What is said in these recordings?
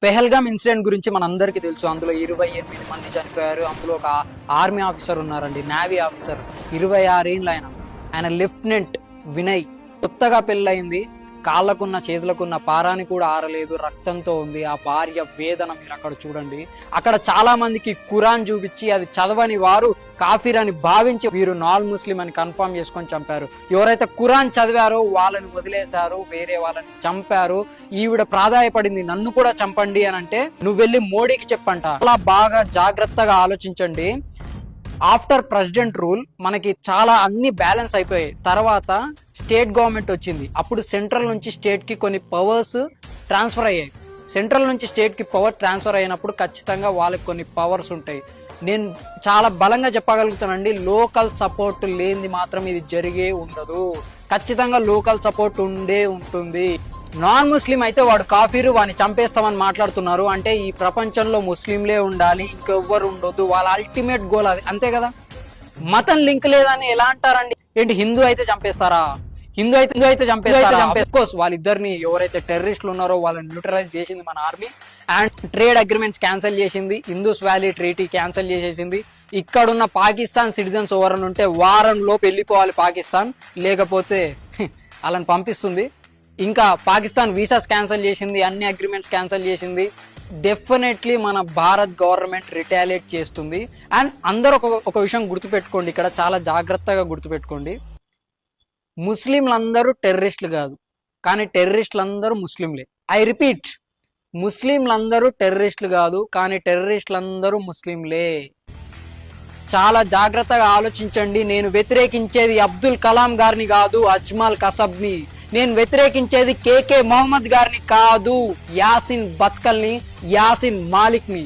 Pahalgam incident గురించి మనందరికీ తెలుసు. అందులో 28 మంది చనిపోయారు. అందులో ఒక ఆర్మీ ఆఫీసర్ ఉన్నారండి, నేవీ ఆఫీసర్, 26 ఏళ్ళు ఆయన లెఫ్టినెంట్ వినయ్. కొత్తగా పెళ్ళయింది, కాళ్ళకున్న చేతులకున్న పారాని కూడా ఆరలేదు, రక్తంతో ఉంది. ఆ భార్య వేదన మీరు అక్కడ చూడండి. అక్కడ చాలా మందికి ఖురాన్ చూపించి అది చదవని వారు కాఫీర్ అని భావించి వీరు నాన్ ముస్లిం అని కన్ఫర్మ్ చేసుకొని చంపారు. ఎవరైతే ఖురాన్ చదివారో వాళ్ళని వదిలేశారు, వేరే వాళ్ళని చంపారు. ఈవిడ ప్రాధాయపడింది నన్ను కూడా చంపండి అని అంటే, నువ్వు వెళ్ళి మోడీకి చెప్పంట. అలా బాగా జాగ్రత్తగా ఆలోచించండి. ఆఫ్టర్ ప్రెసిడెంట్ రూల్ మనకి చాలా అన్ని బ్యాలెన్స్ అయిపోయాయి. తర్వాత స్టేట్ గవర్నమెంట్ వచ్చింది. అప్పుడు సెంట్రల్ నుంచి స్టేట్ కి కొన్ని పవర్స్ ట్రాన్స్ఫర్ అయ్యాయి. సెంట్రల్ నుంచి స్టేట్ కి పవర్ ట్రాన్స్ఫర్ అయినప్పుడు ఖచ్చితంగా వాళ్ళకి కొన్ని పవర్స్ ఉంటాయి. నేను చాలా బలంగా చెప్పగలుగుతానండి, లోకల్ సపోర్ట్ లేనిది మాత్రం ఇది జరిగే ఉండదు. ఖచ్చితంగా లోకల్ సపోర్ట్ ఉండే ఉంటుంది. నాన్ ముస్లిం అయితే వాడు కాఫీరు, వాడిని చంపేస్తామని మాట్లాడుతున్నారు. అంటే ఈ ప్రపంచంలో ముస్లింలే ఉండాలి, ఇంకెవ్వరు ఉండొద్దు, వాళ్ళ అల్టిమేట్ గోల్ అది, అంతే కదా. మతం లింక్ లేదని ఎలా అంటారండి? ఏంటి హిందూ అయితే చంపేస్తారా? హిందూ అయితే చంపేస్తారా? కోర్స్ వాళ్ళిద్దరిని ఎవరైతే టెర్రరిస్టులు ఉన్నారో వాళ్ళని న్యూట్రలైజ్ చేసింది మన army. And trade agreements cancel చేసింది, ఇందూస్ వ్యాలీ ట్రీటీ క్యాన్సిల్ చేసేసింది. ఇక్కడున్న పాకిస్తాన్ సిటిజన్స్ ఎవరైనా ఉంటే వారం లోపు వెళ్ళిపోవాలి పాకిస్తాన్, లేకపోతే వాళ్ళని పంపిస్తుంది. ఇంకా పాకిస్తాన్ వీసాస్ క్యాన్సిల్ చేసింది, అన్ని అగ్రిమెంట్స్ క్యాన్సిల్ చేసింది. డెఫినెట్లీ మన భారత్ గవర్నమెంట్ రిటాలియేట్ చేస్తుంది. అండ్ అందరూ ఒక విషయం గుర్తుపెట్టుకోండి, ఇక్కడ చాలా జాగ్రత్తగా గుర్తుపెట్టుకోండి. ముస్లింలందరూ టెర్రరిస్టులు కాదు, కానీ టెర్రరిస్టులందరూ ముస్లింలే. ఐ రిపీట్, ముస్లింలందరూ టెర్రరిస్టులు కాదు, కానీ టెర్రరిస్టులందరూ ముస్లింలే. చాలా జాగ్రత్తగా ఆలోచించండి. నేను వ్యతిరేకించేది అబ్దుల్ కలాం గారిని కాదు, అజ్మల్ కసబ్ని. నేను వ్యతిరేకించేది కేకే మొహమ్మద్ గారిని కాదు, యాసిన్ బత్కల్ని, యాసిన్ మాలిక్ ని.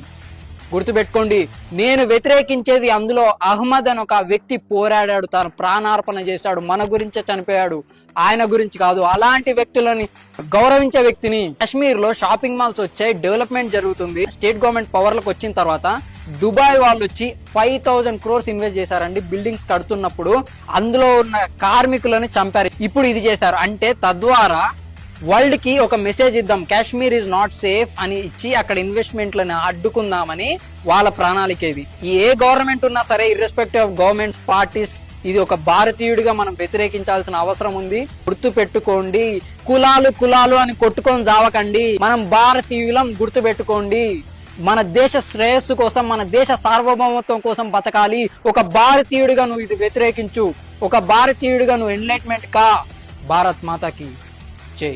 గుర్తుపెట్టుకోండి, నేను వ్యతిరేకించేది అందులో అహ్మద్ అని ఒక వ్యక్తి పోరాడాడు, తాను ప్రాణార్పణ చేశాడు, మన గురించే చనిపోయాడు, ఆయన గురించి కాదు. అలాంటి వ్యక్తులని గౌరవించే వ్యక్తిని. కాశ్మీర్ లో షాపింగ్ మాల్స్ వచ్చాయి, డెవలప్మెంట్ జరుగుతుంది. స్టేట్ గవర్నమెంట్ పవర్లకు వచ్చిన తర్వాత దుబాయ్ వాళ్ళు వచ్చి 5,000 crores ఇన్వెస్ట్ చేశారండి బిల్డింగ్స్ కడుతున్నప్పుడు. అందులో ఉన్న కార్మికులను చంపారు. ఇప్పుడు ఇది చేశారు అంటే తద్వారా వరల్డ్ కి ఒక మెసేజ్ ఇద్దాం, కాశ్మీర్ ఈజ్ నాట్ సేఫ్ అని ఇచ్చి అక్కడ ఇన్వెస్ట్మెంట్లను అడ్డుకుందామని వాళ్ళ ప్రణాళిక ఇది. ఏ గవర్నమెంట్ ఉన్నా సరే, ఇర్రెస్పెక్టివ్ ఆఫ్ గవర్నమెంట్స్, పార్టీస్, ఇది ఒక భారతీయుడిగా మనం వ్యతిరేకించాల్సిన అవసరం ఉంది. గుర్తు పెట్టుకోండి, కులాలు అని కొట్టుకొని జావకండి. మనం భారతీయులం, గుర్తు పెట్టుకోండి. మన దేశ శ్రేయస్సు కోసం, మన దేశ సార్వభౌమత్వం కోసం బతకాలి. ఒక భారతీయుడిగా నువ్వు ఇది వ్యతిరేకించు, ఒక భారతీయుడిగా నువ్వు ఎన్లైట్మెంట్ కా. భారత్ మాతాకి జై.